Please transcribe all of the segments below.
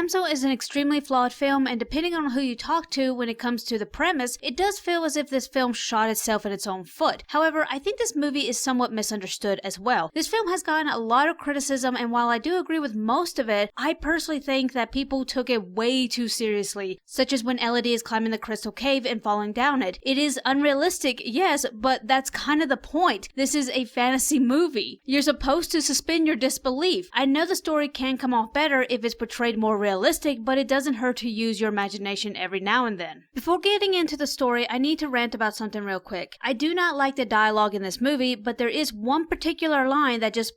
Damsel is an extremely flawed film, and depending on who you talk to when it comes to the premise, it does feel as if this film shot itself in its own foot. However, I think this movie is somewhat misunderstood as well. This film has gotten a lot of criticism, and while I do agree with most of it, I personally think that people took it way too seriously, such as when Elodie is climbing the crystal cave and falling down it. It is unrealistic, yes, but that's kind of the point. This is a fantasy movie. You're supposed to suspend your disbelief. I know the story can come off better if it's portrayed more realistic, but it doesn't hurt to use your imagination every now and then. Before getting into the story, I need to rant about something real quick. I do not like the dialogue in this movie, but there is one particular line that just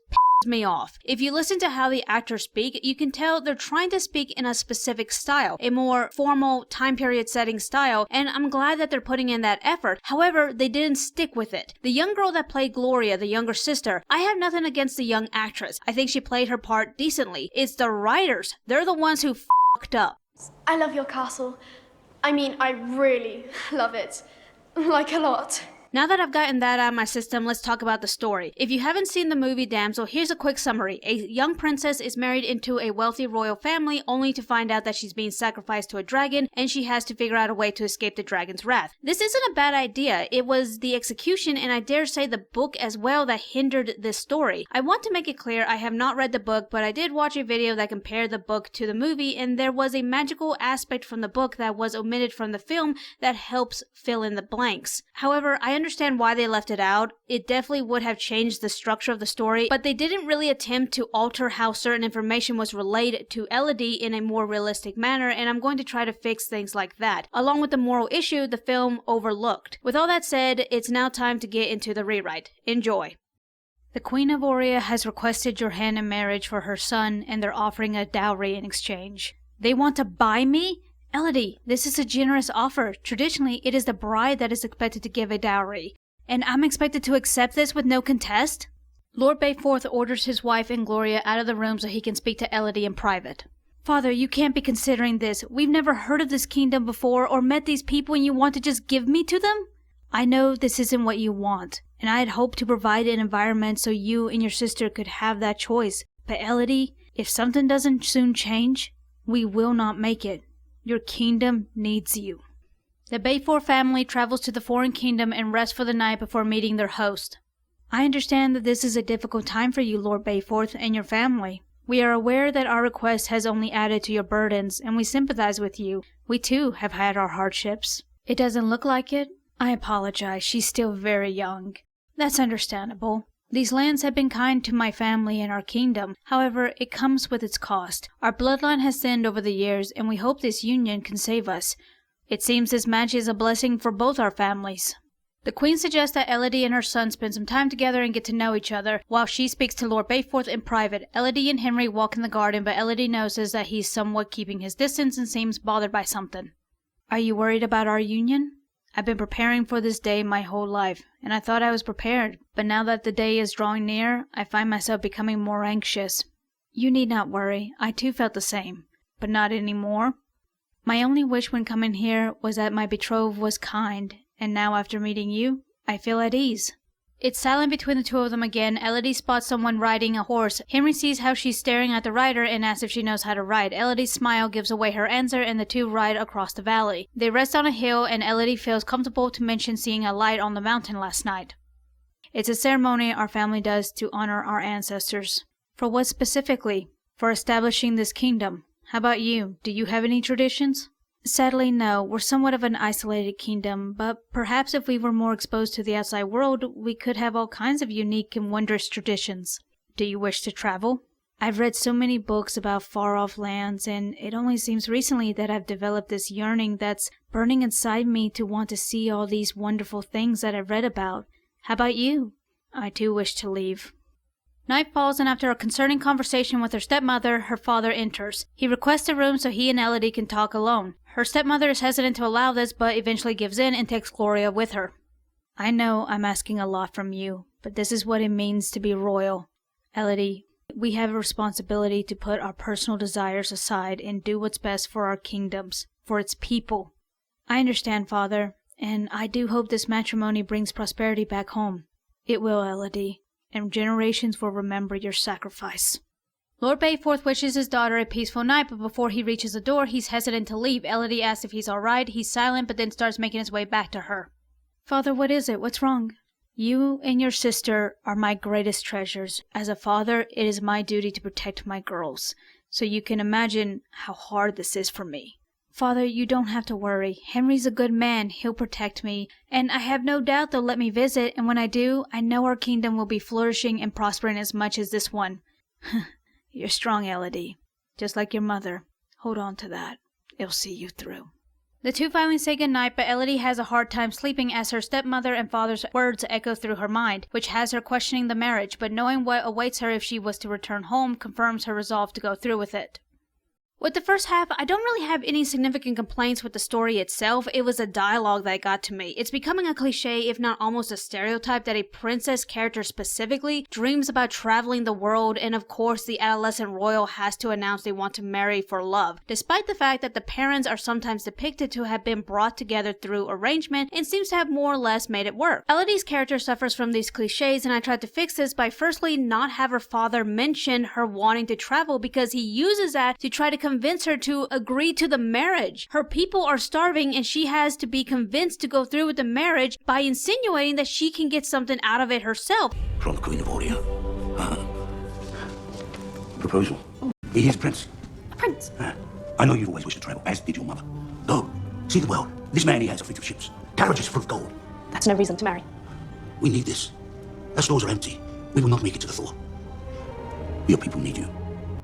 me off. If you listen to how the actors speak, you can tell they're trying to speak in a specific style, a more formal time period setting style, and I'm glad that they're putting in that effort. However, they didn't stick with it. The young girl that played Gloria, the younger sister, I have nothing against the young actress. I think she played her part decently. It's the writers. They're the ones who fucked up. I love your castle. I mean, I really love it. Like a lot. Now that I've gotten that out of my system, let's talk about the story. If you haven't seen the movie Damsel, here's a quick summary. A young princess is married into a wealthy royal family only to find out that she's being sacrificed to a dragon and she has to figure out a way to escape the dragon's wrath. This isn't a bad idea. It was the execution and I dare say the book as well that hindered this story. I want to make it clear I have not read the book, but I did watch a video that compared the book to the movie and there was a magical aspect from the book that was omitted from the film that helps fill in the blanks. However, I understand why they left it out. It definitely would have changed the structure of the story, but they didn't really attempt to alter how certain information was relayed to Elodie in a more realistic manner, and I'm going to try to fix things like that, along with the moral issue the film overlooked. With all that said, it's now time to get into the rewrite. Enjoy. The Queen of Oria has requested your hand in marriage for her son, and they're offering a dowry in exchange. They want to buy me? Elodie, this is a generous offer. Traditionally, it is the bride that is expected to give a dowry. And I'm expected to accept this with no contest? Lord Bayforth orders his wife and Gloria out of the room so he can speak to Elodie in private. Father, you can't be considering this. We've never heard of this kingdom before or met these people and you want to just give me to them? I know this isn't what you want, and I had hoped to provide an environment so you and your sister could have that choice. But Elodie, if something doesn't soon change, we will not make it. Your kingdom needs you. The Bayforth family travels to the foreign kingdom and rests for the night before meeting their host. I understand that this is a difficult time for you, Lord Bayforth, and your family. We are aware that our request has only added to your burdens, and we sympathize with you. We too have had our hardships. It doesn't look like it. I apologize, she's still very young. That's understandable. These lands have been kind to my family and our kingdom. However, it comes with its cost. Our bloodline has sinned over the years, and we hope this union can save us. It seems this match is a blessing for both our families. The Queen suggests that Elodie and her son spend some time together and get to know each other, while she speaks to Lord Bayforth in private. Elodie and Henry walk in the garden, but Elodie notices that he's somewhat keeping his distance and seems bothered by something. Are you worried about our union? I've been preparing for this day my whole life, and I thought I was prepared, but now that the day is drawing near, I find myself becoming more anxious. You need not worry, I too felt the same, but not anymore. My only wish when coming here was that my betrothed was kind, and now after meeting you, I feel at ease. It's silent between the two of them again. Elodie spots someone riding a horse. Henry sees how she's staring at the rider and asks if she knows how to ride. Elodie's smile gives away her answer and the two ride across the valley. They rest on a hill and Elodie feels comfortable to mention seeing a light on the mountain last night. It's a ceremony our family does to honor our ancestors. For what specifically? For establishing this kingdom. How about you? Do you have any traditions? Sadly, no. We're somewhat of an isolated kingdom, but perhaps if we were more exposed to the outside world, we could have all kinds of unique and wondrous traditions. Do you wish to travel? I've read so many books about far-off lands, and it only seems recently that I've developed this yearning that's burning inside me to want to see all these wonderful things that I've read about. How about you? I too wish to leave. Night falls, and after a concerning conversation with her stepmother, her father enters. He requests a room so he and Elodie can talk alone. Her stepmother is hesitant to allow this, but eventually gives in and takes Gloria with her. I know I'm asking a lot from you, but this is what it means to be royal. Elodie, we have a responsibility to put our personal desires aside and do what's best for our kingdoms, for its people. I understand, Father, and I do hope this matrimony brings prosperity back home. It will, Elodie, and generations will remember your sacrifice. Lord Bayforth wishes his daughter a peaceful night, but before he reaches the door, he's hesitant to leave. Elodie asks if he's alright, he's silent, but then starts making his way back to her. Father, what is it? What's wrong? You and your sister are my greatest treasures. As a father, it is my duty to protect my girls. So you can imagine how hard this is for me. Father, you don't have to worry. Henry's a good man. He'll protect me. And I have no doubt they'll let me visit, and when I do, I know our kingdom will be flourishing and prospering as much as this one. You're strong, Elodie. Just like your mother. Hold on to that. It'll see you through. The two finally say goodnight, but Elodie has a hard time sleeping as her stepmother and father's words echo through her mind, which has her questioning the marriage, but knowing what awaits her if she was to return home confirms her resolve to go through with it. With the first half, I don't really have any significant complaints with the story itself. It was the dialogue that got to me. It's becoming a cliche, if not almost a stereotype, that a princess character specifically dreams about traveling the world, and of course the adolescent royal has to announce they want to marry for love, despite the fact that the parents are sometimes depicted to have been brought together through arrangement and seems to have more or less made it work. Elodie's character suffers from these cliches, and I tried to fix this by firstly not have her father mention her wanting to travel, because he uses that to try to convince her to agree to the marriage. Her people are starving and she has to be convinced to go through with the marriage by insinuating that she can get something out of it herself. From the Queen of Oreo. Proposal. He is a prince. A prince? I know you've always wished to travel, as did your mother. Go, see the world. This man he has a fleet of ships. Carriages full of gold. That's no reason to marry. We need this. Our stores are empty. We will not make it to the thaw. Your people need you.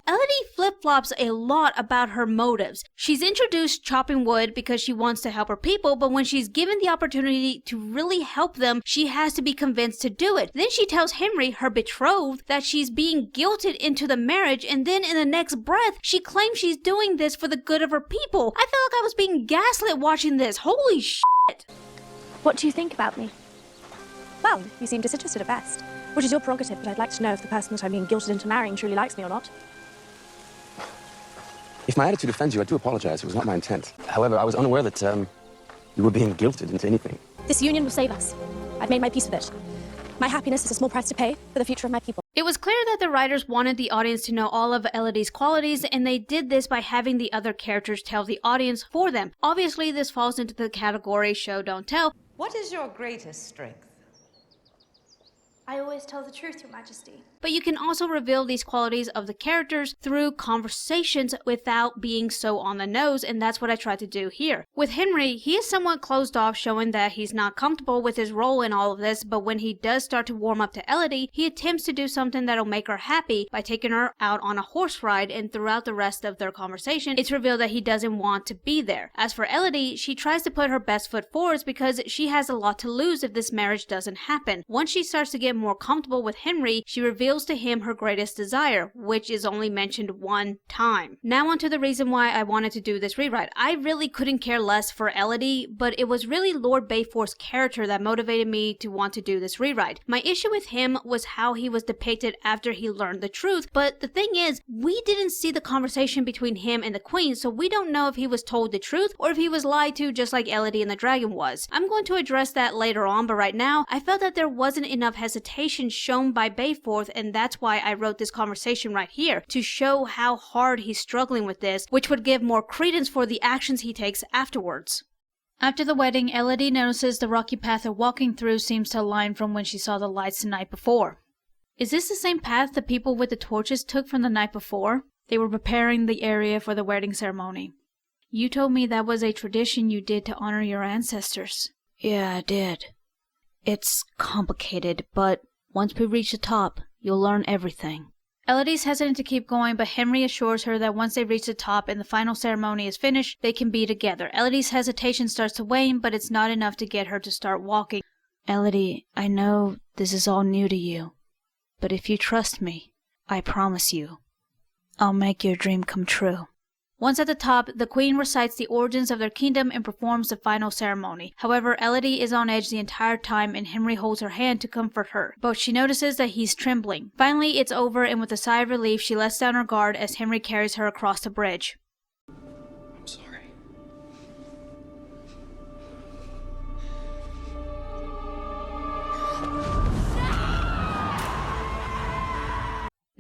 Elodie flip-flops a lot about her motives. She's introduced chopping wood because she wants to help her people, but when she's given the opportunity to really help them, she has to be convinced to do it. Then she tells Henry, her betrothed, that she's being guilted into the marriage, and then in the next breath, she claims she's doing this for the good of her people. I felt like I was being gaslit watching this. Holy shit! What do you think about me? Well, you seem disinterested at best, which is your prerogative, but I'd like to know if the person that I'm being guilted into marrying truly likes me or not. If my attitude offends you, I do apologize. It was not my intent. However, I was unaware that you were being guilted into anything. This union will save us. I've made my peace with it. My happiness is a small price to pay for the future of my people. It was clear that the writers wanted the audience to know all of Elodie's qualities, and they did this by having the other characters tell the audience for them. Obviously, this falls into the category show don't tell. What is your greatest strength? I always tell the truth, Your Majesty. But you can also reveal these qualities of the characters through conversations without being so on the nose, and that's what I tried to do here. With Henry, he is somewhat closed off, showing that he's not comfortable with his role in all of this, but when he does start to warm up to Elodie, he attempts to do something that'll make her happy by taking her out on a horse ride, and throughout the rest of their conversation, it's revealed that he doesn't want to be there. As for Elodie, she tries to put her best foot forward because she has a lot to lose if this marriage doesn't happen. Once she starts to get more comfortable with Henry, she reveals to him her greatest desire, which is only mentioned one time. Now onto the reason why I wanted to do this rewrite. I really couldn't care less for Elodie, but it was really Lord Bayforth's character that motivated me to want to do this rewrite. My issue with him was how he was depicted after he learned the truth, but the thing is, we didn't see the conversation between him and the Queen, so we don't know if he was told the truth or if he was lied to just like Elodie and the dragon was. I'm going to address that later on, but right now, I felt that there wasn't enough hesitation shown by Bayforth, and that's why I wrote this conversation right here, to show how hard he's struggling with this, which would give more credence for the actions he takes afterwards. After the wedding, Elodie notices the rocky path they're walking through seems to align from when she saw the lights the night before. Is this the same path the people with the torches took from the night before? They were preparing the area for the wedding ceremony. You told me that was a tradition you did to honor your ancestors. Yeah, I did. It's complicated, but once we reach the top, you'll learn everything. Elodie's hesitant to keep going, but Henry assures her that once they reach the top and the final ceremony is finished, they can be together. Elodie's hesitation starts to wane, but it's not enough to get her to start walking. Elodie, I know this is all new to you, but if you trust me, I promise you, I'll make your dream come true. Once at the top, the Queen recites the origins of their kingdom and performs the final ceremony. However, Elodie is on edge the entire time and Henry holds her hand to comfort her, but she notices that he's trembling. Finally, it's over, and with a sigh of relief, she lets down her guard as Henry carries her across the bridge. I'm sorry.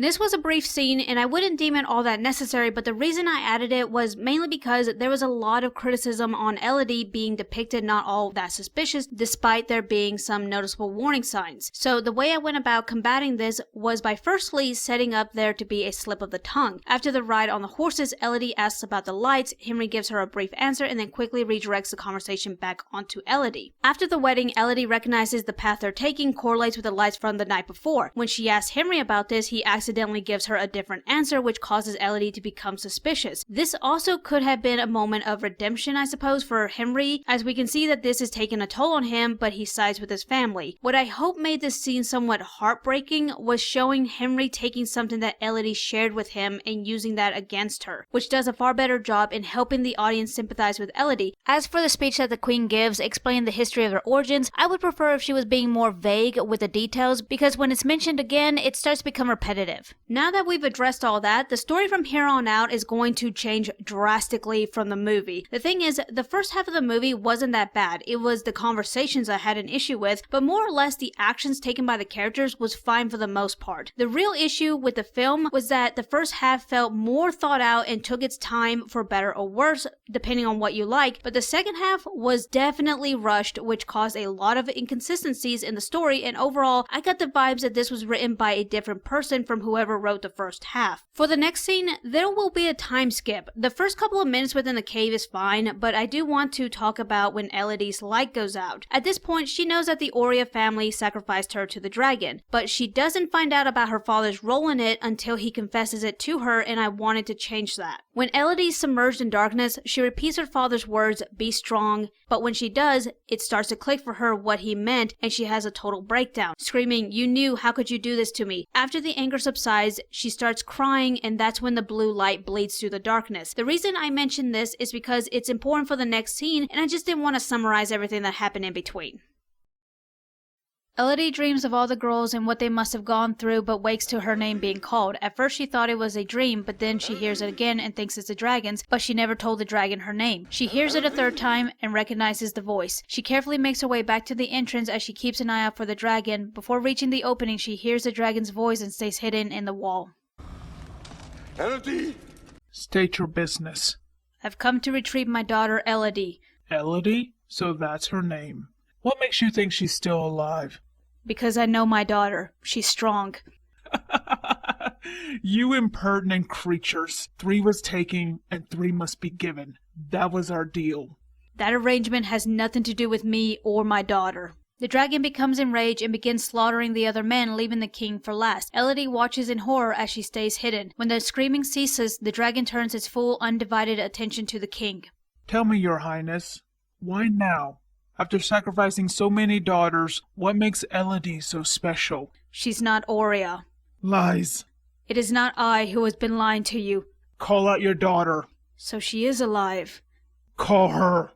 This was a brief scene, and I wouldn't deem it all that necessary, but the reason I added it was mainly because there was a lot of criticism on Elodie being depicted not all that suspicious, despite there being some noticeable warning signs. So the way I went about combating this was by firstly setting up there to be a slip of the tongue. After the ride on the horses, Elodie asks about the lights, Henry gives her a brief answer, and then quickly redirects the conversation back onto Elodie. After the wedding, Elodie recognizes the path they're taking correlates with the lights from the night before. When she asks Henry about this, he accidentally gives her a different answer, which causes Elodie to become suspicious. This also could have been a moment of redemption, I suppose, for Henry, as we can see that this is taking a toll on him, but he sides with his family. What I hope made this scene somewhat heartbreaking was showing Henry taking something that Elodie shared with him and using that against her, which does a far better job in helping the audience sympathize with Elodie. As for the speech that the Queen gives, explaining the history of their origins, I would prefer if she was being more vague with the details, because when it's mentioned again, it starts to become repetitive. Now that we've addressed all that, the story from here on out is going to change drastically from the movie. The thing is, the first half of the movie wasn't that bad. It was the conversations I had an issue with, but more or less the actions taken by the characters was fine for the most part. The real issue with the film was that the first half felt more thought out and took its time, for better or worse, depending on what you like, but the second half was definitely rushed, which caused a lot of inconsistencies in the story, and overall, I got the vibes that this was written by a different person from whoever wrote the first half. For the next scene, there will be a time skip. The first couple of minutes within the cave is fine, but I do want to talk about when Elodie's light goes out. At this point, she knows that the Oria family sacrificed her to the dragon, but she doesn't find out about her father's role in it until he confesses it to her, and I wanted to change that. When Elodie's submerged in darkness, she repeats her father's words, "Be strong," but when she does, it starts to click for her what he meant, and she has a total breakdown, screaming, "You knew, how could you do this to me?" After the anger subsides, she starts crying, and that's when the blue light bleeds through the darkness. The reason I mention this is because it's important for the next scene, and I just didn't want to summarize everything that happened in between. Elodie dreams of all the girls and what they must have gone through, but wakes to her name being called. At first she thought it was a dream, but then she hears it again and thinks it's the dragon's, but she never told the dragon her name. She hears it a third time and recognizes the voice. She carefully makes her way back to the entrance as she keeps an eye out for the dragon. Before reaching the opening, she hears the dragon's voice and stays hidden in the wall. Elodie! State your business. I've come to retrieve my daughter, Elodie. Elodie? So that's her name. What makes you think she's still alive? Because I know my daughter. She's strong. You impertinent creatures. 3 was taken and 3 must be given. That was our deal. That arrangement has nothing to do with me or my daughter. The dragon becomes enraged and begins slaughtering the other men, leaving the king for last. Elodie watches in horror as she stays hidden. When the screaming ceases, the dragon turns its full, undivided attention to the king. Tell me, your highness, why now? After sacrificing so many daughters, what makes Elodie so special? She's not Oria. Lies. It is not I who has been lying to you. Call out your daughter. So she is alive. Call her.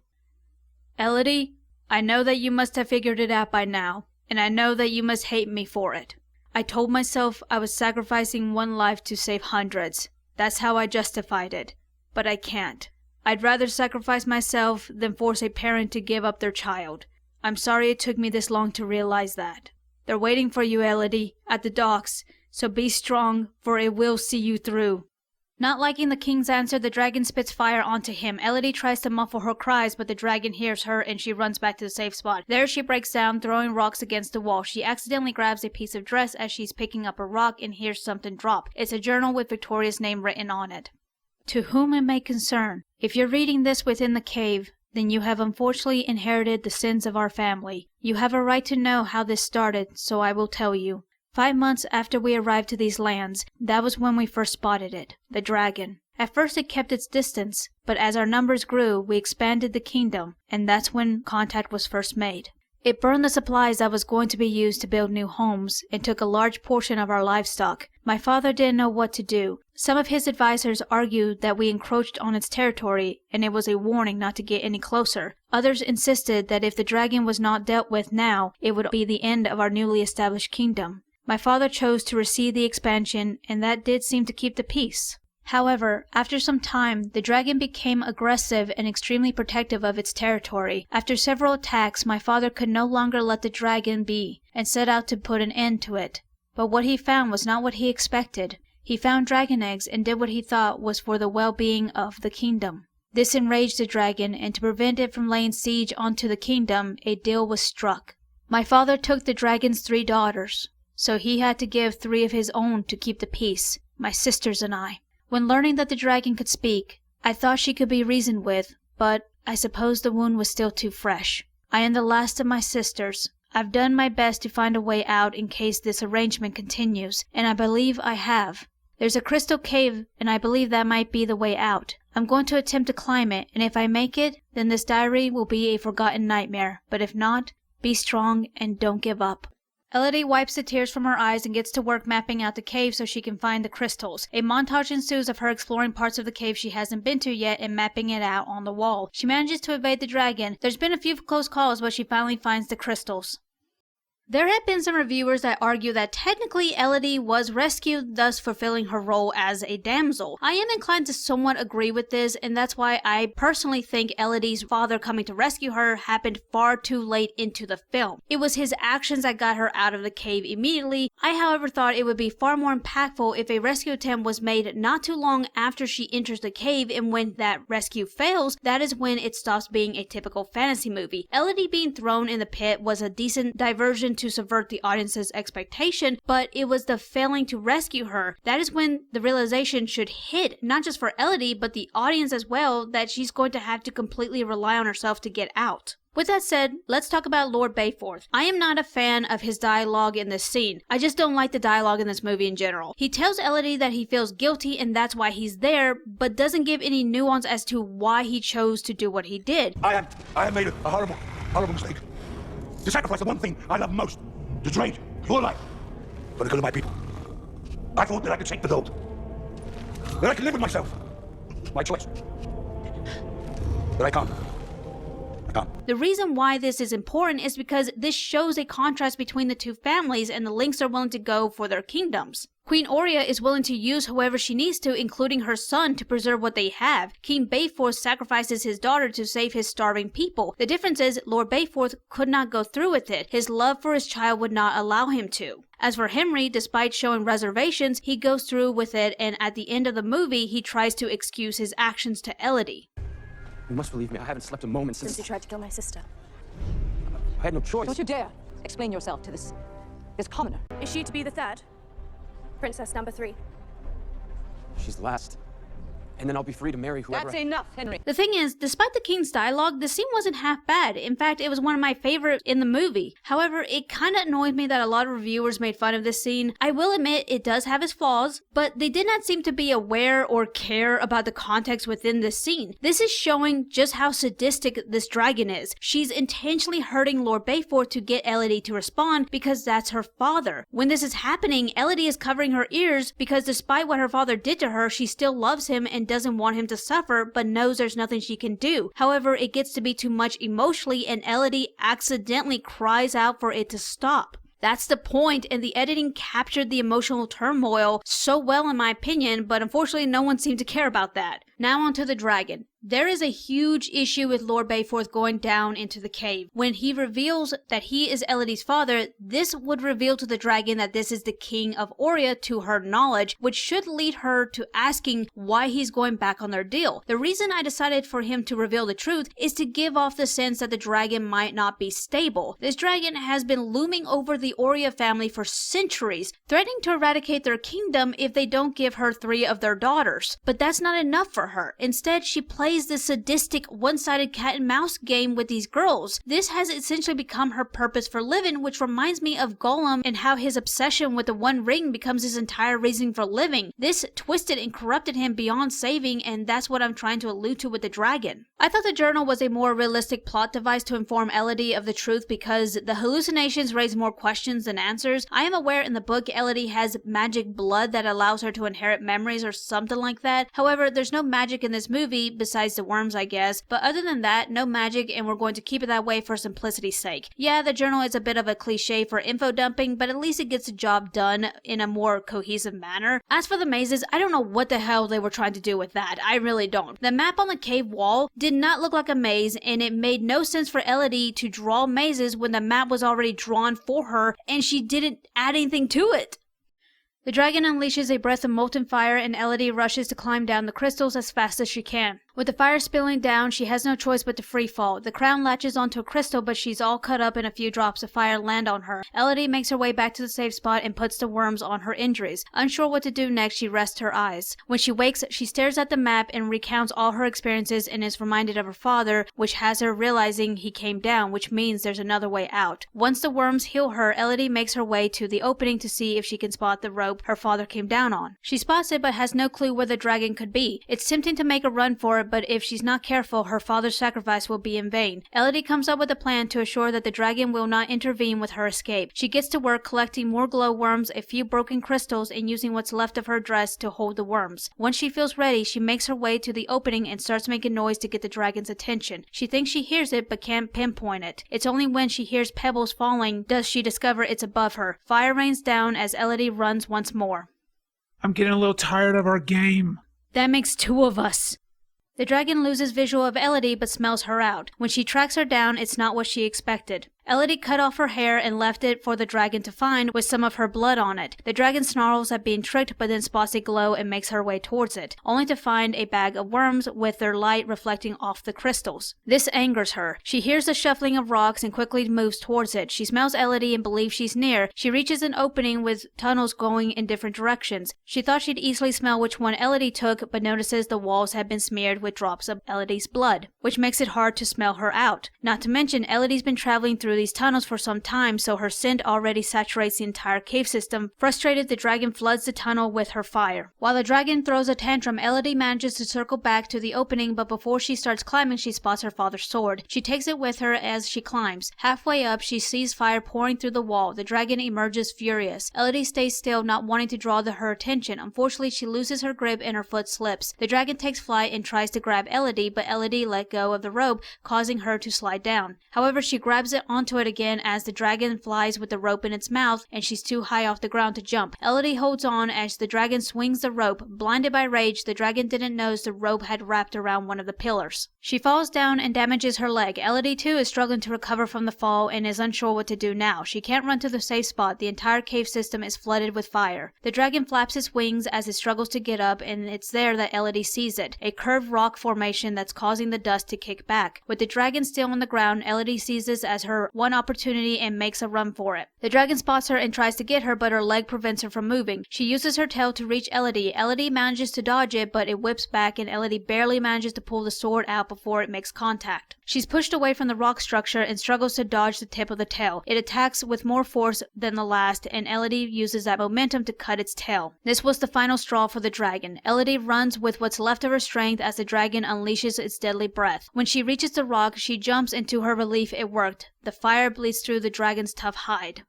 Elodie, I know that you must have figured it out by now, and I know that you must hate me for it. I told myself I was sacrificing one life to save hundreds. That's how I justified it. But I can't. I'd rather sacrifice myself than force a parent to give up their child. I'm sorry it took me this long to realize that. They're waiting for you, Elodie, at the docks, so be strong, for it will see you through. Not liking the king's answer, the dragon spits fire onto him. Elodie tries to muffle her cries, but the dragon hears her and she runs back to the safe spot. There she breaks down, throwing rocks against the wall. She accidentally grabs a piece of dress as she's picking up a rock and hears something drop. It's a journal with Victoria's name written on it. To whom it may concern, if you're reading this within the cave, then you have unfortunately inherited the sins of our family. You have a right to know how this started, so I will tell you. 5 months after we arrived to these lands, that was when we first spotted it, the dragon. At first it kept its distance, but as our numbers grew, we expanded the kingdom, and that's when contact was first made. It burned the supplies that was going to be used to build new homes, and took a large portion of our livestock. My father didn't know what to do. Some of his advisors argued that we encroached on its territory, and it was a warning not to get any closer. Others insisted that if the dragon was not dealt with now, it would be the end of our newly established kingdom. My father chose to recede the expansion, and that did seem to keep the peace. However, after some time, the dragon became aggressive and extremely protective of its territory. After several attacks, my father could no longer let the dragon be, and set out to put an end to it. But what he found was not what he expected. He found dragon eggs and did what he thought was for the well-being of the kingdom. This enraged the dragon, and to prevent it from laying siege onto the kingdom, a deal was struck. My father took the dragon's 3 daughters, so he had to give 3 of his own to keep the peace, my sisters and I. When learning that the dragon could speak, I thought she could be reasoned with, but I suppose the wound was still too fresh. I am the last of my sisters. I've done my best to find a way out in case this arrangement continues, and I believe I have. There's a crystal cave, and I believe that might be the way out. I'm going to attempt to climb it, and if I make it, then this diary will be a forgotten nightmare. But if not, be strong and don't give up. Elodie wipes the tears from her eyes and gets to work mapping out the cave so she can find the crystals. A montage ensues of her exploring parts of the cave she hasn't been to yet and mapping it out on the wall. She manages to evade the dragon. There's been a few close calls, but she finally finds the crystals. There have been some reviewers that argue that technically Elodie was rescued, thus fulfilling her role as a damsel. I am inclined to somewhat agree with this, and that's why I personally think Elodie's father coming to rescue her happened far too late into the film. It was his actions that got her out of the cave immediately. I, however, thought it would be far more impactful if a rescue attempt was made not too long after she enters the cave, and when that rescue fails, that is when it stops being a typical fantasy movie. Elodie being thrown in the pit was a decent diversion to subvert the audience's expectation, but it was the failing to rescue her. That is when the realization should hit, not just for Elodie, but the audience as well, that she's going to have to completely rely on herself to get out. With that said, let's talk about Lord Bayforth. I am not a fan of his dialogue in this scene. I just don't like the dialogue in this movie in general. He tells Elodie that he feels guilty and that's why he's there, but doesn't give any nuance as to why he chose to do what he did. I have made a horrible mistake. To sacrifice the one thing I love most. To trade your life for the good of my people. I thought that I could take the gold. That I could live with myself. My choice. But I can't. The reason why this is important is because this shows a contrast between the two families and the lengths they're willing to go for their kingdoms. Queen Aurea is willing to use whoever she needs to, including her son, to preserve what they have. King Bayforth sacrifices his daughter to save his starving people. The difference is, Lord Bayforth could not go through with it. His love for his child would not allow him to. As for Henry, despite showing reservations, he goes through with it, and at the end of the movie, he tries to excuse his actions to Elodie. You must believe me, I haven't slept a moment since you tried to kill my sister. I had no choice. Don't you dare explain yourself to this commoner. Is she to be the 3rd? Princess number 3. She's the last. And then I'll be free to marry whoever. That's enough, Henry. The thing is, despite the king's dialogue, the scene wasn't half bad. In fact, it was one of my favorites in the movie. However, it kinda annoyed me that a lot of reviewers made fun of this scene. I will admit it does have its flaws, but they did not seem to be aware or care about the context within this scene. This is showing just how sadistic this dragon is. She's intentionally hurting Lord Bayforth to get Elodie to respond because that's her father. When this is happening, Elodie is covering her ears because despite what her father did to her, she still loves him and doesn't want him to suffer, but knows there's nothing she can do. However, it gets to be too much emotionally, and Elodie accidentally cries out for it to stop. That's the point, and the editing captured the emotional turmoil so well in my opinion, but unfortunately no one seemed to care about that. Now onto the dragon. There is a huge issue with Lord Bayforth going down into the cave. When he reveals that he is Elodie's father, this would reveal to the dragon that this is the king of Aurea to her knowledge, which should lead her to asking why he's going back on their deal. The reason I decided for him to reveal the truth is to give off the sense that the dragon might not be stable. This dragon has been looming over the Aurea family for centuries, threatening to eradicate their kingdom if they don't give her 3 of their daughters. But that's not enough for her. Instead, she plays this sadistic, one-sided cat and mouse game with these girls. This has essentially become her purpose for living, which reminds me of Gollum and how his obsession with the One Ring becomes his entire reason for living. This twisted and corrupted him beyond saving, and that's what I'm trying to allude to with the dragon. I thought the journal was a more realistic plot device to inform Elodie of the truth because the hallucinations raise more questions than answers. I am aware in the book Elodie has magic blood that allows her to inherit memories or something like that. However, there's no magic in this movie besides the worms, I guess. But other than that, no magic, and we're going to keep it that way for simplicity's sake. Yeah, the journal is a bit of a cliche for info dumping, but at least it gets the job done in a more cohesive manner. As for the mazes, I don't know what the hell they were trying to do with that. I really don't. The map on the cave wall did not look like a maze, and it made no sense for Elodie to draw mazes when the map was already drawn for her and she didn't add anything to it. The dragon unleashes a breath of molten fire and Elodie rushes to climb down the crystals as fast as she can. With the fire spilling down, she has no choice but to free fall. The crown latches onto a crystal, but she's all cut up and a few drops of fire land on her. Elodie makes her way back to the safe spot and puts the worms on her injuries. Unsure what to do next, she rests her eyes. When she wakes, she stares at the map and recounts all her experiences and is reminded of her father, which has her realizing he came down, which means there's another way out. Once the worms heal her, Elodie makes her way to the opening to see if she can spot the rope her father came down on. She spots it but has no clue where the dragon could be. It's tempting to make a run for it, but if she's not careful, her father's sacrifice will be in vain. Elodie comes up with a plan to assure that the dragon will not intervene with her escape. She gets to work collecting more glowworms, a few broken crystals, and using what's left of her dress to hold the worms. Once she feels ready, she makes her way to the opening and starts making noise to get the dragon's attention. She thinks she hears it but can't pinpoint it. It's only when she hears pebbles falling does she discover it's above her. Fire rains down as Elodie runs once more. I'm getting a little tired of our game. That makes two of us. The dragon loses visual of Elodie but smells her out. When she tracks her down, it's not what she expected. Elodie cut off her hair and left it for the dragon to find with some of her blood on it. The dragon snarls at being tricked but then spots a glow and makes her way towards it, only to find a bag of worms with their light reflecting off the crystals. This angers her. She hears the shuffling of rocks and quickly moves towards it. She smells Elodie and believes she's near. She reaches an opening with tunnels going in different directions. She thought she'd easily smell which one Elodie took, but notices the walls had been smeared with drops of Elodie's blood, which makes it hard to smell her out. Not to mention, Elodie's been traveling through these tunnels for some time, so her scent already saturates the entire cave system. Frustrated, the dragon floods the tunnel with her fire. While the dragon throws a tantrum, Elodie manages to circle back to the opening, but before she starts climbing, she spots her father's sword. She takes it with her as she climbs. Halfway up, she sees fire pouring through the wall. The dragon emerges furious. Elodie stays still, not wanting to draw her attention. Unfortunately, she loses her grip and her foot slips. The dragon takes flight and tries to grab Elodie, but Elodie let go of the rope, causing her to slide down. However, she grabs it onto it again as the dragon flies with the rope in its mouth, and she's too high off the ground to jump. Elodie holds on as the dragon swings the rope. Blinded by rage, the dragon didn't notice the rope had wrapped around one of the pillars. She falls down and damages her leg. Elodie too is struggling to recover from the fall and is unsure what to do now. She can't run to the safe spot. The entire cave system is flooded with fire. The dragon flaps its wings as it struggles to get up, and it's there that Elodie sees it, a curved rock formation that's causing the dust to kick back. With the dragon still on the ground, Elodie sees this as her one opportunity and makes a run for it. The dragon spots her and tries to get her, but her leg prevents her from moving. She uses her tail to reach Elodie. Elodie manages to dodge it, but it whips back and Elodie barely manages to pull the sword out before it makes contact. She's pushed away from the rock structure and struggles to dodge the tip of the tail. It attacks with more force than the last, and Elodie uses that momentum to cut its tail. This was the final straw for the dragon. Elodie runs with what's left of her strength as the dragon unleashes its deadly breath. When she reaches the rock, she jumps, and to her relief, it worked. The fire bleeds through the dragon's tough hide.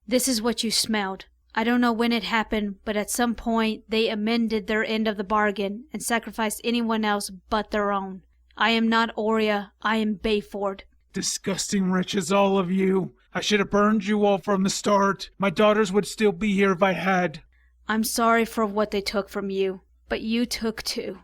This is what you smelled. I don't know when it happened, but at some point they amended their end of the bargain and sacrificed anyone else but their own. I am not Aurea, I am Bayford. Disgusting wretches, all of you. I should have burned you all from the start. My daughters would still be here if I had. I'm sorry for what they took from you, but you took too.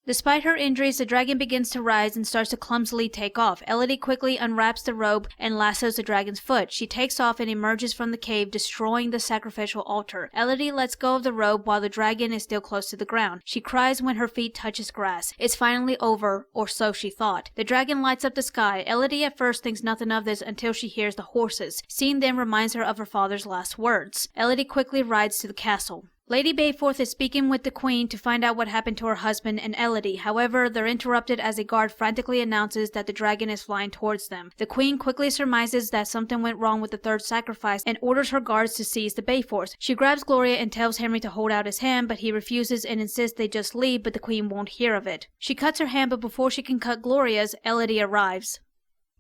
Despite her injuries, the dragon begins to rise and starts to clumsily take off. Elodie quickly unwraps the rope and lassos the dragon's foot. She takes off and emerges from the cave, destroying the sacrificial altar. Elodie lets go of the rope while the dragon is still close to the ground. She cries when her feet touches grass. It's finally over, or so she thought. The dragon lights up the sky. Elodie at first thinks nothing of this until she hears the horses. Seeing them reminds her of her father's last words. Elodie quickly rides to the castle. Lady Bayforth is speaking with the Queen to find out what happened to her husband and Elodie. However, they're interrupted as a guard frantically announces that the dragon is flying towards them. The Queen quickly surmises that something went wrong with the third sacrifice and orders her guards to seize the Bayforth. She grabs Gloria and tells Henry to hold out his hand, but he refuses and insists they just leave, but the Queen won't hear of it. She cuts her hand, but before she can cut Gloria's, Elodie arrives.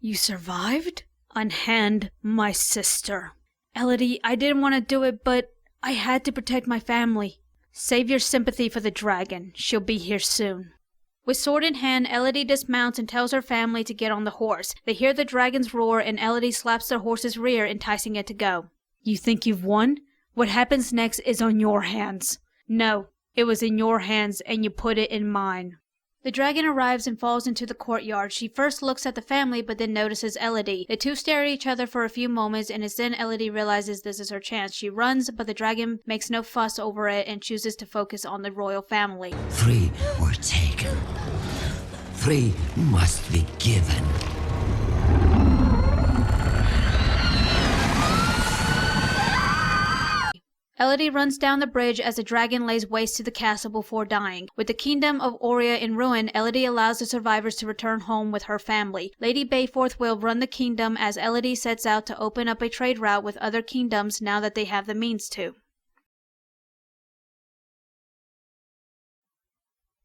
You survived? Unhand my sister. Elodie, I didn't want to do it, but I had to protect my family. Save your sympathy for the dragon. She'll be here soon. With sword in hand, Elodie dismounts and tells her family to get on the horse. They hear the dragon's roar and Elodie slaps their horse's rear, enticing it to go. You think you've won? What happens next is on your hands. No, it was in your hands and you put it in mine. The dragon arrives and falls into the courtyard. She first looks at the family but then notices Elodie. The two stare at each other for a few moments and it's then Elodie realizes this is her chance. She runs, but the dragon makes no fuss over it and chooses to focus on the royal family. 3 were taken. 3 must be given. Elodie runs down the bridge as the dragon lays waste to the castle before dying. With the kingdom of Auria in ruin, Elodie allows the survivors to return home with her family. Lady Bayforth will run the kingdom as Elodie sets out to open up a trade route with other kingdoms now that they have the means to.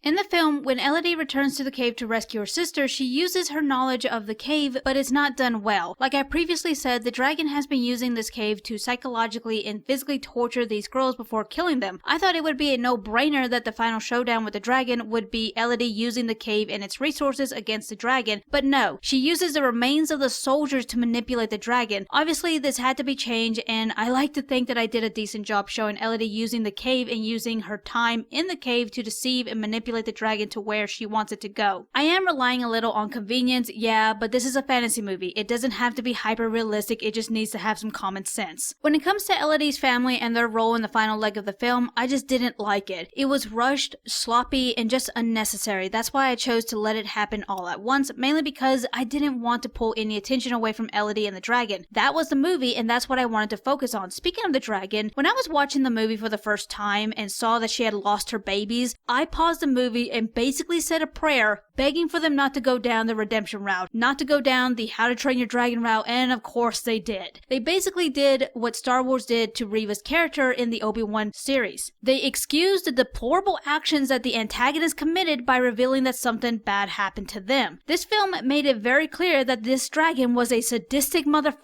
In the film, when Elodie returns to the cave to rescue her sister, she uses her knowledge of the cave, but it's not done well. Like I previously said, the dragon has been using this cave to psychologically and physically torture these girls before killing them. I thought it would be a no-brainer that the final showdown with the dragon would be Elodie using the cave and its resources against the dragon, but no, she uses the remains of the soldiers to manipulate the dragon. Obviously, this had to be changed, and I like to think that I did a decent job showing Elodie using the cave and using her time in the cave to deceive and manipulate the dragon to where she wants it to go. I am relying a little on convenience, yeah, but this is a fantasy movie. It doesn't have to be hyper-realistic, it just needs to have some common sense. When it comes to Elodie's family and their role in the final leg of the film, I just didn't like it. It was rushed, sloppy, and just unnecessary. That's why I chose to let it happen all at once, mainly because I didn't want to pull any attention away from Elodie and the dragon. That was the movie, and that's what I wanted to focus on. Speaking of the dragon, when I was watching the movie for the first time and saw that she had lost her babies, I paused the movie and basically said a prayer begging for them not to go down the redemption route, not to go down the How to Train Your Dragon route, and of course they did. They basically did what Star Wars did to Reva's character in the Obi-Wan series. They excused the deplorable actions that the antagonist committed by revealing that something bad happened to them. This film made it very clear that this dragon was a sadistic motherfucker,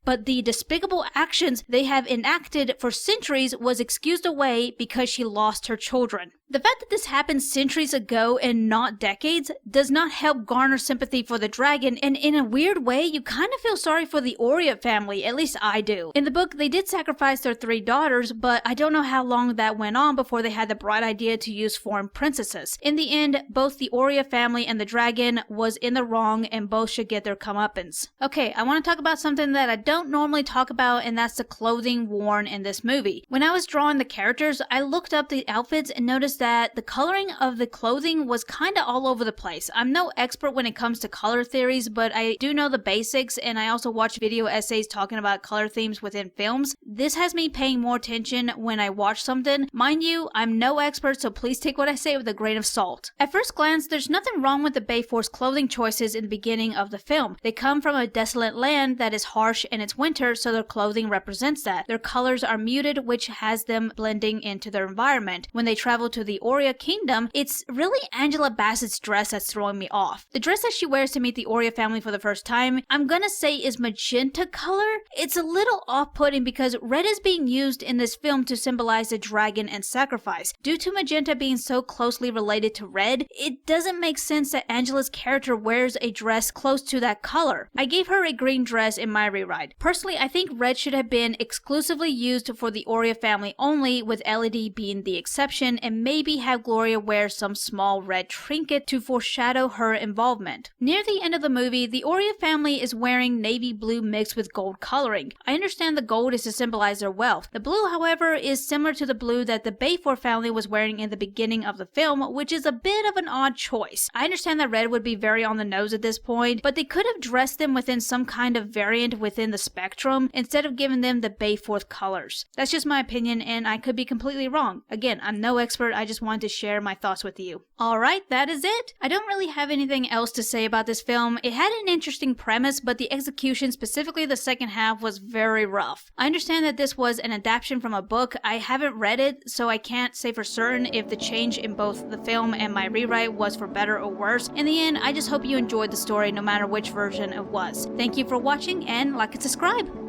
but the despicable actions they have enacted for centuries was excused away because she lost her children. The fact that this happened centuries ago and not decades does not help garner sympathy for the dragon, and in a weird way, you kind of feel sorry for the Auria family, at least I do. In the book, they did sacrifice their 3 daughters, but I don't know how long that went on before they had the bright idea to use foreign princesses. In the end, both the Auria family and the dragon was in the wrong, and both should get their comeuppance. Okay, I want to talk about something that I don't normally talk about, and that's the clothing worn in this movie. When I was drawing the characters, I looked up the outfits and noticed that the coloring of the clothing was kind of all over the place. I'm no expert when it comes to color theories, but I do know the basics, and I also watch video essays talking about color themes within films. This has me paying more attention when I watch something. Mind you, I'm no expert, so please take what I say with a grain of salt. At first glance, there's nothing wrong with the Bayforth's clothing choices in the beginning of the film. They come from a desolate land that is harsh and it's winter, so their clothing represents that. Their colors are muted, which has them blending into their environment. When they travel to the Auria kingdom, it's really Angela Bassett's dress that's throwing me off. The dress that she wears to meet the Auria family for the first time, I'm gonna say is magenta color. It's a little off-putting because red is being used in this film to symbolize the dragon and sacrifice. Due to magenta being so closely related to red, it doesn't make sense that Angela's character wears a dress close to that color. I gave her a green dress in my rewrite. Personally, I think red should have been exclusively used for the Auria family only, with Elodie being the exception, and maybe have Gloria wear some small red trinket to foreshadow her involvement. Near the end of the movie, the Auria family is wearing navy blue mixed with gold coloring. I understand the gold is to symbolize their wealth. The blue, however, is similar to the blue that the Bayforth family was wearing in the beginning of the film, which is a bit of an odd choice. I understand that red would be very on the nose at this point, but they could have dressed them within some kind of variant within the spectrum instead of giving them the Bayforth colors. That's just my opinion, and I could be completely wrong. Again, I'm no expert, I just wanted to share my thoughts with you. Alright, that is it. I don't really have anything else to say about this film. It had an interesting premise, but the execution, specifically the second half, was very rough. I understand that this was an adaptation from a book. I haven't read it, so I can't say for certain if the change in both the film and my rewrite was for better or worse. In the end, I just hope you enjoyed the story no matter which version it was. Thank you for watching, and like and subscribe!